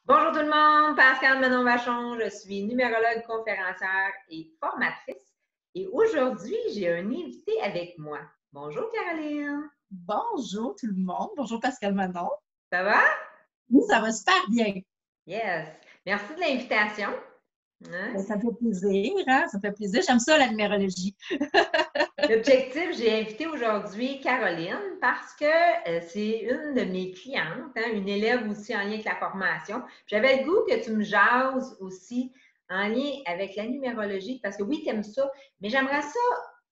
Bonjour tout le monde, Pascal Manon-Vachon, je suis numérologue, conférencière et formatrice. Et aujourd'hui, j'ai un invité avec moi. Bonjour Caroline. Bonjour tout le monde. Bonjour Pascal Manon. Ça va? Oui, ça va super bien. Yes. Merci de l'invitation. Hein? Ça me fait plaisir, hein? Ça me fait plaisir. J'aime ça, la numérologie. L'objectif, j'ai invité aujourd'hui Caroline parce que c'est une de mes clientes, hein, une élève aussi en lien avec la formation. J'avais le goût que tu me jases aussi en lien avec la numérologie parce que oui, tu aimes ça, mais j'aimerais ça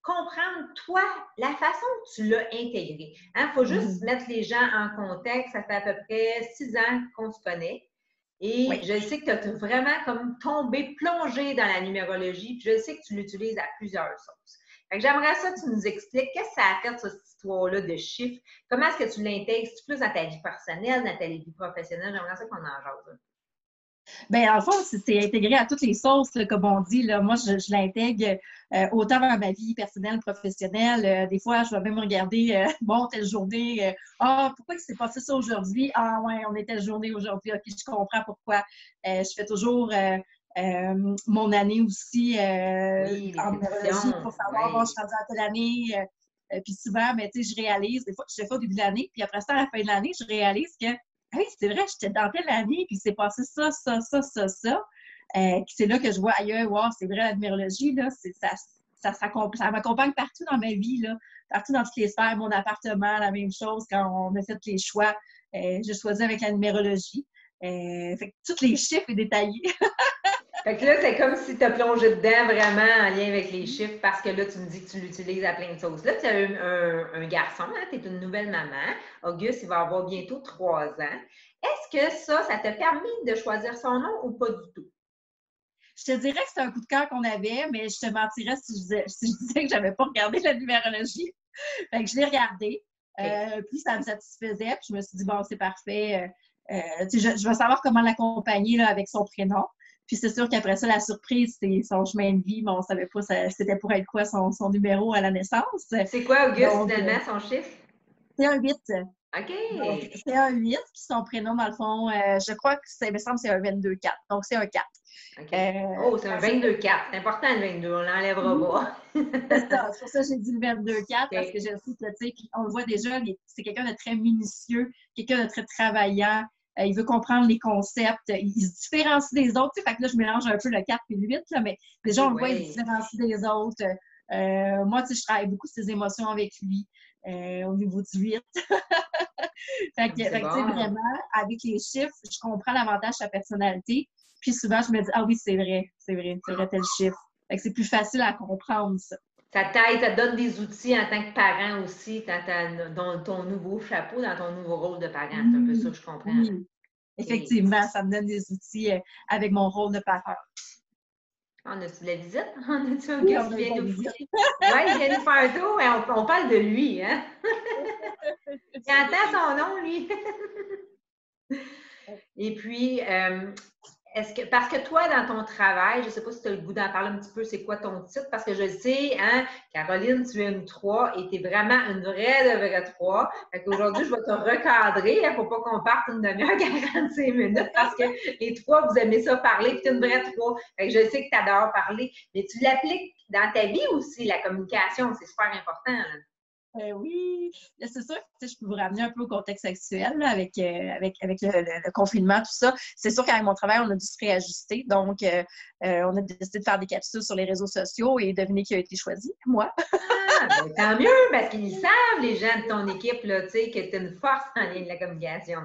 comprendre, toi, la façon que tu l'as intégré. Il faut juste mettre les gens en contexte. Ça fait à peu près 6 ans qu'on se connaît. Et Oui. je sais que tu as vraiment comme tombé, plongé dans la numérologie, puis je sais que tu l'utilises à plusieurs sources. J'aimerais ça que tu nous expliques qu'est-ce que ça a fait, cette histoire-là de chiffres. Comment est-ce que tu l'intègres? C'est plus dans ta vie personnelle, dans ta vie professionnelle? J'aimerais ça qu'on en jase. Bien, en fond, c'est intégré à toutes les sauces, là, comme on dit. Là. Moi, je l'intègre autant dans ma vie personnelle, professionnelle. Des fois, je vais même regarder, bon, telle journée, pourquoi il s'est passé ça aujourd'hui? Ah, ouais, on est telle journée aujourd'hui. OK, je comprends pourquoi. Je fais toujours mon année aussi Oui, les en numérologie prédictions. pour savoir, bon, je Oui. suis rendue à telle année. Puis souvent, mais, tu sais, je réalise, des fois, je fais ça au début de l'année, puis après ça, à la fin de l'année, je réalise que ah oui, c'est vrai, j'étais dans telle année, puis c'est passé ça, ça, ça, ça, ça. C'est là que je vois ailleurs, wow, c'est vrai, la numérologie, là, ça m'accompagne partout dans ma vie, là, partout dans toutes les sphères, mon appartement, la même chose, quand on a fait les choix, j'ai choisi avec la numérologie. Fait que tous les chiffres est détaillés. Fait que là, c'est comme si tu as plongé dedans vraiment en lien avec les chiffres parce que là, tu me dis que tu l'utilises à plein de choses. Là, tu as un garçon, hein, tu es une nouvelle maman. Auguste, il va avoir bientôt 3 ans. Est-ce que ça t'a permis de choisir son nom ou pas du tout? Je te dirais que c'est un coup de cœur qu'on avait, mais je te mentirais si je disais que je n'avais pas regardé la numérologie. Fait que je l'ai regardé. Okay. Puis ça me satisfaisait. Puis je me suis dit, bon, c'est parfait. Je vais savoir comment l'accompagner là, avec son prénom. Puis c'est sûr qu'après ça, la surprise, c'est son chemin de vie. Mais on ne savait pas c'était pour être quoi son numéro à la naissance. C'est quoi, Auguste, Donc, finalement, son chiffre? c'est un 8. Donc, OK. c'est un 8. Puis son prénom, dans le fond, je crois que il me semble que c'est un 22-4. Donc, c'est un 4. OK. Oh, c'est un 22-4. C'est important, le 22. On l'enlèvera pas. C'est ça. C'est pour ça que j'ai dit le 22-4 parce que OK. je sais que, tu sais, on le voit déjà, c'est quelqu'un de très minutieux, quelqu'un de très travaillant. Il veut comprendre les concepts. Il se différencie des autres. Fait que là, je mélange un peu le 4 et le 8, là, mais déjà, OK, on le voit, il se ouais. différencie des autres. Moi, tu sais, je travaille beaucoup ses émotions avec lui au niveau du 8. C'est Tu sais, bon. vraiment, avec les chiffres, je comprends davantage sa personnalité. Puis souvent, je me dis, ah oui, c'est vrai, tel chiffre. Fait que c'est plus facile à comprendre, ça. Ça t'aide, ça te donne des outils en tant que parent aussi, dans ton nouveau chapeau, dans ton nouveau rôle de parent. C'est un peu ça que Oui, je comprends, là. oui, OK. effectivement, ça me donne des outils avec mon rôle de parent. On a-tu de la visite? On a-tu Oui, Auguste on qui a eu vient la nous... visite. Oui, il vient nous faire un tour et on parle de lui, hein? Il entend son nom, lui. Et puis, parce que toi, dans ton travail, je ne sais pas si tu as le goût d'en parler un petit peu, c'est quoi ton titre? Parce que je sais, hein, Caroline, tu es une 3 et tu es vraiment une vraie de vraie 3. Fait qu'aujourd'hui, je vais te recadrer. Il ne faut pas qu'on parte une demi-heure, 45 minutes, parce que les 3, vous aimez ça parler, puis tu es une vraie 3. Fait que je sais que tu adores parler, mais tu l'appliques dans ta vie aussi, la communication, c'est super important. Là. Oui, là, c'est sûr que je peux vous ramener un peu au contexte actuel là, avec le confinement, tout ça. C'est sûr qu'avec mon travail, on a dû se réajuster. Donc, on a décidé de faire des capsules sur les réseaux sociaux et devinez qui a été choisi? Moi. Ah, ben, tant mieux, parce qu'ils savent, les gens de ton équipe, là, tu sais, que tu as une force en lien de la communication.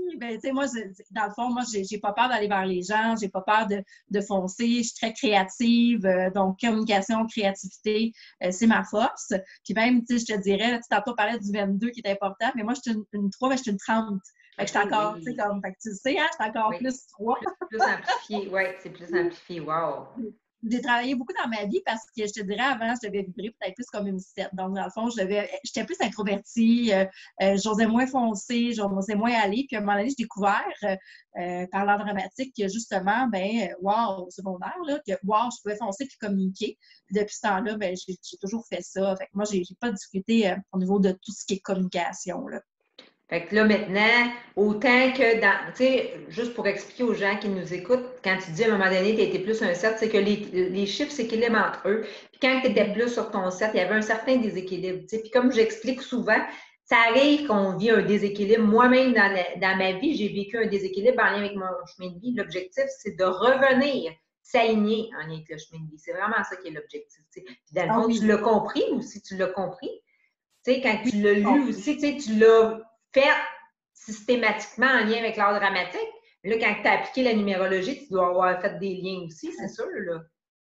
Oui, ben, tu sais, moi, dans le fond, moi, j'ai pas peur d'aller vers les gens, j'ai pas peur de foncer, je suis très créative, donc communication, créativité, c'est ma force. Puis même, tu sais, je te dirais, là, tu tantôt parlais du 22 qui est important, mais moi, je suis une 3, mais je suis une 30. Fait que je OK, suis encore, tu sais, oui. comme, fait que tu le sais, hein, je suis encore Oui. plus 3. Plus amplifié. Oui, c'est plus amplifié. Wow. J'ai travaillé beaucoup dans ma vie parce que je te dirais, avant, je devais vibrer peut-être plus comme une 7. Donc, dans le fond, j'étais plus introvertie, j'osais moins foncer, j'osais moins aller. Puis, à un moment donné, j'ai découvert, par l'art dramatique, que justement, wow, au secondaire, là, que wow, je pouvais foncer puis communiquer. Puis, depuis ce temps-là, j'ai toujours fait ça. Fait que moi, j'ai pas discuté au niveau de tout ce qui est communication, là. Fait que là, maintenant, autant que dans, tu sais, juste pour expliquer aux gens qui nous écoutent, quand tu dis à un moment donné, tu étais plus un 7, c'est que les chiffres s'équilibrent entre eux. Puis quand tu étais plus sur ton 7, il y avait un certain déséquilibre. Tu sais. Puis comme j'explique souvent, ça arrive qu'on vit un déséquilibre. Moi-même, dans ma vie, j'ai vécu un déséquilibre en lien avec mon chemin de vie. L'objectif, c'est de revenir s'aligner en lien avec le chemin de vie. C'est vraiment ça qui est l'objectif. Tu sais. Puis dans le Ah fond, oui, tu l'as compris aussi, tu l'as compris. Tu sais, quand oui, tu l'as lu compris. aussi, tu sais, tu l'as fait systématiquement en lien avec l'art dramatique. Mais là, quand tu as appliqué la numérologie, tu dois avoir fait des liens aussi, c'est sûr, là.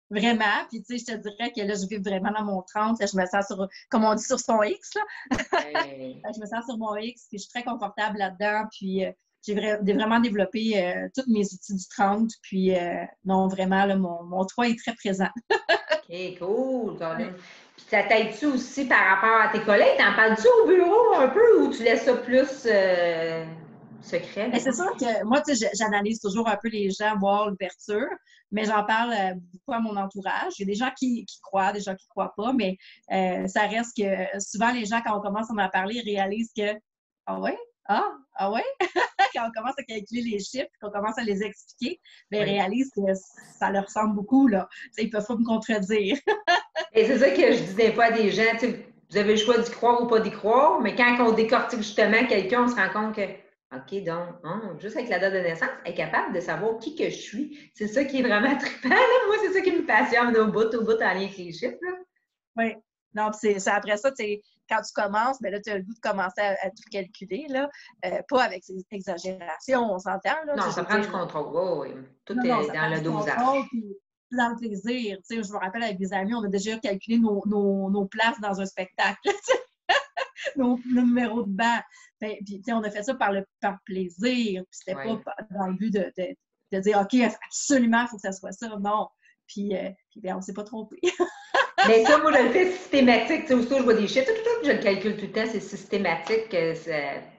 Vraiment. Puis, tu sais, je te dirais que là, je vis vraiment dans mon 30. Là, je me sens sur, comme on dit, sur son X, là. Hey. Je me sens sur mon X, puis je suis très confortable là-dedans. Puis, j'ai vraiment développé tous mes outils du 30. Puis, non, vraiment, là, mon 3 est très présent. OK, cool, Colin. Puis ça t'aide-tu aussi par rapport à tes collègues? T'en parles-tu au bureau un peu ou tu laisses ça plus secret, Mais c'est mettons? sûr que moi, tu sais, j'analyse toujours un peu les gens, voir l'ouverture, mais j'en parle beaucoup à mon entourage. Il y a des gens qui croient, des gens qui ne croient pas, mais ça reste que souvent, les gens, quand on commence à en parler, ils réalisent que ah ouais? Ah ouais? Quand on commence à calculer les chiffres, qu'on commence à les expliquer, bien, ils Oui. réalisent que ça leur ressemble beaucoup, là. Tu sais, ils ne peuvent pas me contredire. Et c'est ça que je dis des fois à des gens, tu sais, vous avez le choix d'y croire ou pas d'y croire, mais quand on décortique justement quelqu'un, on se rend compte que, OK, donc, juste avec la date de naissance, elle est capable de savoir qui que je suis. C'est ça qui est vraiment trippant, là. Moi, c'est ça qui me passionne au bout en lien avec les chiffres, là. Oui. Non, puis c'est après ça, tu sais, quand tu commences, ben là, tu as le goût de commencer à tout calculer, là. Pas avec ces exagérations, on s'entend, là. Tu Non, sais, je ça veux prend du dire, contrôle, oui, oui. Tout non, non, est ça dans prend le du dosage. contrôle, puis dans le plaisir. Tu sais, je me rappelle avec des amis, on a déjà calculé nos places dans un spectacle, tu sais, nos numéros de banc. Ben, puis, tu sais, on a fait ça par plaisir, puis c'était Oui. pas dans le but de dire, OK, absolument, il faut que ça soit ça. Non. Puis ben, on s'est pas trompé. Mais ça, moi, je le fais systématique. Tu sais, aussitôt, je vois des chiffres, je le calcule tout le temps, c'est systématique.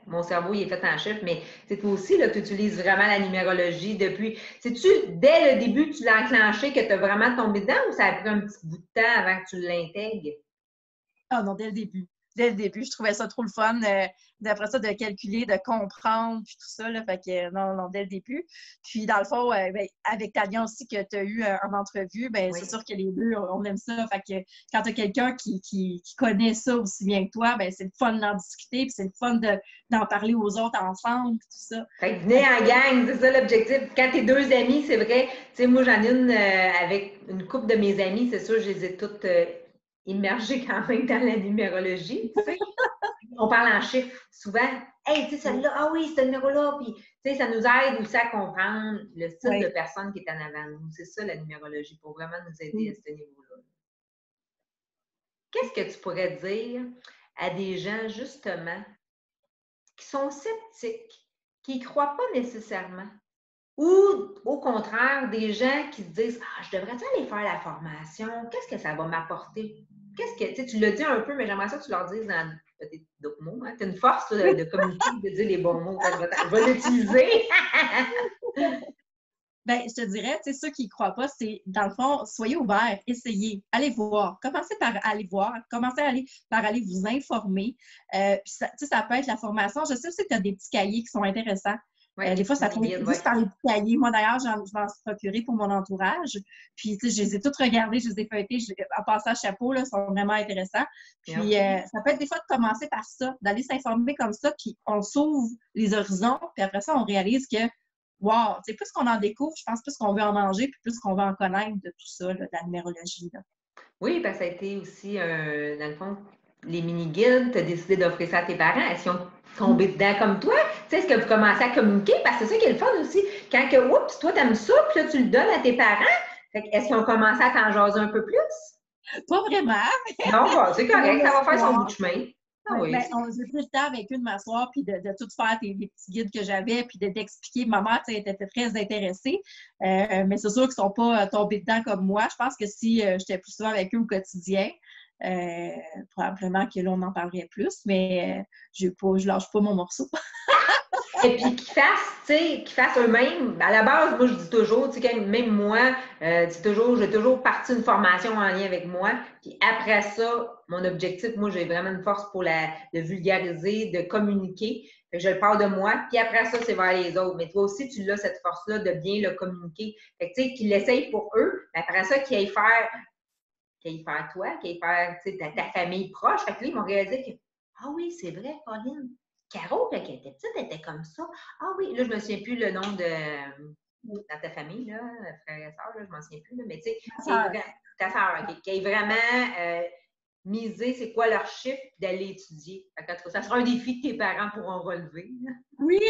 Mon cerveau, il est fait en chiffres, mais c'est toi aussi, là, tu utilises vraiment la numérologie depuis. Sais-tu, dès le début, tu l'as enclenché, que tu as vraiment tombé dedans ou ça a pris un petit bout de temps avant que tu l'intègres? Ah non, dès le début. Dès le début, je trouvais ça trop le fun. D'après ça, de calculer, de comprendre, puis tout ça. Là, fait que non, dès le début. Puis dans le fond, ben, avec Tania aussi que tu as eu en entrevue, ben, Oui. c'est sûr que les deux, on aime ça. Fait que quand tu as quelqu'un qui connaît ça aussi bien que toi, ben, c'est le fun d'en discuter, puis c'est le fun d'en parler aux autres ensemble, puis tout ça. Fait que venez en gang, c'est ça l'objectif. Quand t'es deux amis, c'est vrai. Tu sais, moi, j'en ai une avec une couple de mes amis, c'est sûr, je les ai toutes immergées quand même dans la numérologie, tu sais. On parle en chiffres souvent. Hey, tu sais, celle-là, ah oui, ce numéro-là. Puis, tu sais, ça nous aide aussi à comprendre le style de Oui. personne qui est en avant de nous. C'est ça, la numérologie, pour vraiment nous aider à ce niveau-là. Qu'est-ce que tu pourrais dire à des gens, justement, qui sont sceptiques, qui ne croient pas nécessairement? Ou, au contraire, des gens qui se disent ah, je devrais aller faire la formation, qu'est-ce que ça va m'apporter? Qu'est-ce que, tu l'as dit un peu, mais j'aimerais ça que tu leur dises dans peut-être d'autres mots. Hein? Tu as une force toi, de communiquer, de dire les bons mots. Je vais l'utiliser. Ben, je te dirais, tu sais, ceux qui ne croient pas, c'est, dans le fond, soyez ouverts, essayez, allez voir. Commencez par aller voir, commencez par aller vous informer. Puis ça, tu sais, ça peut être la formation. Je sais aussi que tu as des petits cahiers qui sont intéressants. Oui, Des fois, ça peut guide, être oui. juste par les petits cahiers. Moi, d'ailleurs, je m'en suis procuré pour mon entourage. Puis, tu sais, je les ai toutes regardées, je les ai feuilletées. En passant chapeau, là, sont vraiment intéressants. Puis, ça peut être des fois de commencer par ça, d'aller s'informer comme ça, puis on s'ouvre les horizons. Puis après ça, on réalise que wow! Tu sais, plus qu'on en découvre, je pense plus qu'on veut en manger, puis plus qu'on veut en connaître de tout ça, là, de la numérologie. Là. Oui, parce que ça a été aussi, dans le fond, les mini-guides, tu as décidé d'offrir ça à tes parents. Est-ce qu'ils ont tombé dedans comme toi? Tu sais, est-ce que vous commencez à communiquer? Parce que c'est ça qui est le fun aussi. Quand que, oups, toi, t'aimes ça, puis là, tu le donnes à tes parents. Fait que, est-ce qu'ils ont commencé à t'en jaser un peu plus? Pas vraiment, Non, bah, c'est mais correct, ça va faire son bout de chemin. Ah ouais, oui. ben, j'ai pris le temps avec eux de m'asseoir puis de tout faire les petits guides que j'avais puis d'expliquer. Ma mère était très intéressée, mais c'est sûr qu'ils ne sont pas tombés dedans comme moi. Je pense que si j'étais plus souvent avec eux au quotidien, probablement que là, on en parlerait plus, mais je lâche pas mon morceau. Et puis qu'ils fassent eux-mêmes. À la base, moi, je dis toujours, tu sais, même moi, j'ai toujours parti une formation en lien avec moi. Puis après ça, mon objectif, moi, j'ai vraiment une force pour le vulgariser, de communiquer. Fait que je le pars de moi, puis après ça, c'est vers les autres. Mais toi aussi, tu l'as, cette force-là de bien le communiquer. Fait que, tu sais, qu'ils l'essayent pour eux, mais après ça, qu'ils aillent faire toi, qu'ils aillent faire, tu sais, ta famille proche. Fait que là, ils vont réaliser que, ah oui, c'est vrai, Pauline. Caro, quand elle était petite, elle était comme ça. Ah oui, là, je me souviens plus le nom de dans ta famille, là, frère et sœur, là, je m'en souviens plus, là, mais tu sais, ta sœur, qui est vraiment miser c'est quoi leur chiffre, d'aller étudier. Ça sera un défi que tes parents pourront relever. Là. Oui,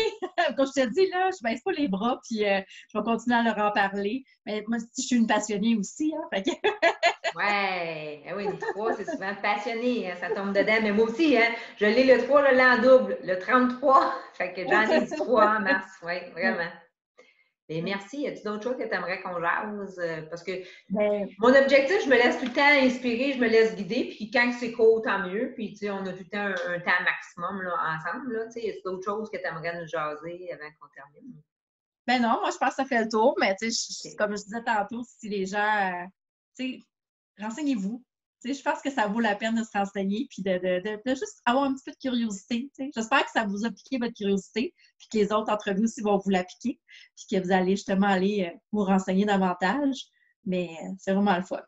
comme je te dis, là, je baisse pas les bras, puis je vais continuer à leur en parler. Mais moi, je suis une passionnée aussi, hein, fait que... Ouais, oui, une 3, c'est souvent passionné, hein, ça tombe dedans. Mais moi aussi, hein, je l'ai le 3, je l'ai en double, le 33. Fait que j'en ai du 3 en mars, oui, vraiment. Et merci. Y a-t-il d'autres choses que tu aimerais qu'on jase? Parce que mon objectif, je me laisse tout le temps inspirer, je me laisse guider, puis quand c'est court, tant mieux. Puis, tu sais, on a tout le temps un temps maximum là, ensemble. Là, tu sais, y a-t-il d'autres choses que tu aimerais nous jaser avant qu'on termine? Ben non, moi, je pense que ça fait le tour, mais tu sais, comme je disais tantôt, si les gens, tu sais, renseignez-vous. Tu sais, je pense que ça vaut la peine de se renseigner puis de juste avoir un petit peu de curiosité. Tu sais. J'espère que ça vous a piqué votre curiosité puis que les autres entre vous aussi vont vous la piquer puis que vous allez justement aller vous renseigner davantage. Mais c'est vraiment le fun.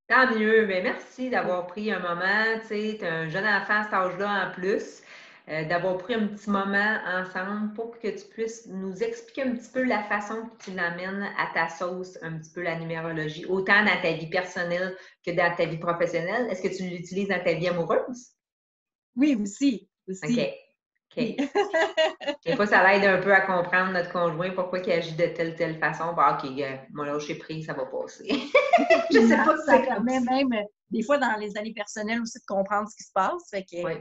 Tant mieux. Mais merci d'avoir pris un moment. Tu sais, tu as un jeune enfant à cet âge-là en plus. D'avoir pris un petit moment ensemble pour que tu puisses nous expliquer un petit peu la façon que tu l'amènes à ta sauce, un petit peu la numérologie, autant dans ta vie personnelle que dans ta vie professionnelle. Est-ce que tu l'utilises dans ta vie amoureuse? Oui, aussi. OK. OK. Des fois, ça l'aide un peu à comprendre notre conjoint, pourquoi il agit de telle façon. Bah, OK, moi, là, j'ai pris, ça va passer. Je sais pas si ça c'est comme permet ça. même, des fois, dans les années personnelles aussi, de comprendre ce qui se passe. Fait que, Oui,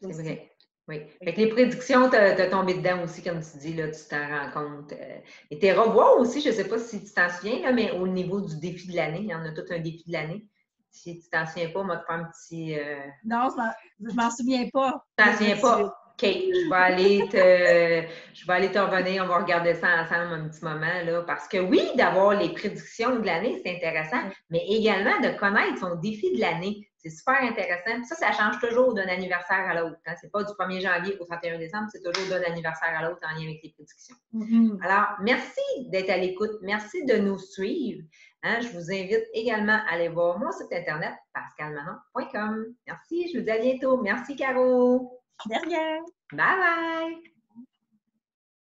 c'est vrai. Oui. Fait que les prédictions, tu as tombé dedans aussi, comme tu dis, là, tu t'en rends compte. Et tes revoirs aussi, je ne sais pas si tu t'en souviens, là, mais au niveau du défi de l'année, il y en a tout un défi de l'année. Si tu t'en souviens pas, on va te faire un petit. Non, je m'en souviens pas. Tu t'en souviens pas? OK, je vais aller te revenir, on va regarder ça ensemble un petit moment, là, parce que oui, d'avoir les prédictions de l'année, c'est intéressant, mais également de connaître son défi de l'année. C'est super intéressant. Puis ça change toujours d'un anniversaire à l'autre. Hein. C'est pas du 1er janvier au 31 décembre, c'est toujours d'un anniversaire à l'autre en lien avec les prédictions. Alors, merci d'être à l'écoute. Merci de nous suivre. Hein, je vous invite également à aller voir mon site internet, pascalmanon.com. Merci, je vous dis à bientôt. Merci, Caro. Derrière. Bye bye!